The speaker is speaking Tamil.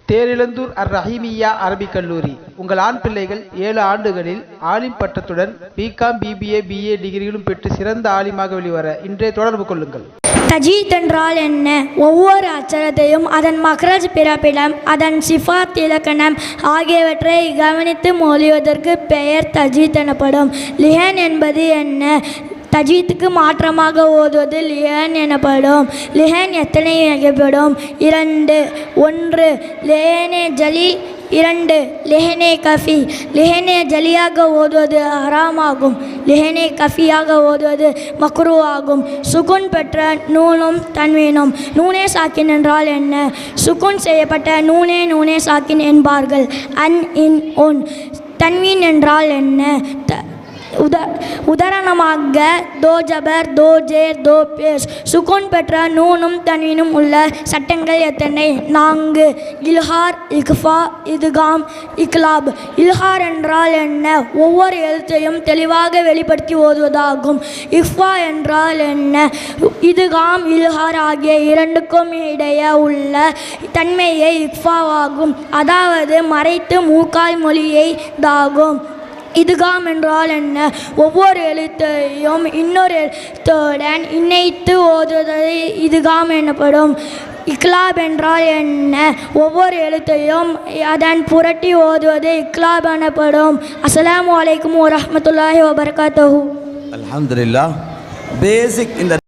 தேரிழந்தூர் ரஹீமிய்யா அரபிக் கல்லூரி. உங்கள் ஆண் பிள்ளைகள் 7 ஆண்டுகளில் ஆலிம் பட்டத்துடன் பிகாம், பிபிஏ, பிஏ டிகிரிகளும் பெற்று சிறந்த ஆலிமாக வெளிவர இன்றே தொடர்பு கொள்ளுங்கள். தஜீத் என்றால் என்ன? ஒவ்வொரு அச்சரத்தையும் அதன் மக்ரஜ், பிறப்பிடம், அதன் சிஃபாத், இலக்கணம் ஆகியவற்றை கவனித்து மொழிவதற்கு பெயர் தஜீத் எனப்படும். லிஹன் என்பது என்ன? தஜீத்துக்கு மாற்றமாக ஓதுவது லிஹன் எனப்படும். லிஹன் எத்தனை வகைப்படும்? 2. 1 லிஹனே ஜலி, 2 லிஹனே கஃபி. லிஹனே ஜலியாக ஓதுவது ஹராமாகும். லிஹனே கஃபியாக ஓதுவது மக்ரூ ஆகும். சுகுன் பெற்ற நூனும் தன்வீனும். நூனே சாக்கின் என்றால் என்ன? சுகுன் செய்யப்பட்ட நூனே சாக்கின் என்பார்கள். அன், இன், உன். தன்வீன் என்றால் என்ன? உதாரணமாக தோ ஜபர், தோ ஜேர், தோ பேஸ். சுகுன் பெற்ற நூனும் தன்வீனும் உள்ள சட்டங்கள் எத்தனை? 4. இல்ஹார், இக்ஃபா, இத்காம், இக்லாப். இல்ஹார் என்றால் என்ன? ஒவ்வொரு எழுத்தையும் தெளிவாக வெளிப்படுத்தி ஓதுவதாகும். இக்ஃபா என்றால் என்ன? இத்காம், இல்ஹார் ஆகிய இரண்டுக்கும் இடையே உள்ள தன்மையை இக்ஃபாவாகும். அதாவது மறைத்து மூக்கால் மொழியை தாகும். இதுகாம் என்றால் என்ன? ஒவ்வொரு எழுத்தையும் இன்னொரு எழுத்துடன் இணைத்து ஓதுவதை இதுகாம் எனப்படும். இக்லாப் என்றால் என்ன? ஒவ்வொரு எழுத்தையும் அதன் புரட்டி ஓதுவது இக்லாப் எனப்படும். அஸ்ஸலாமு அலைக்கும் வரஹ்மத்துல்லாஹி வபரகாத்துஹு. அல்ஹம்துலில்லாஹ். பேசிக் இந்த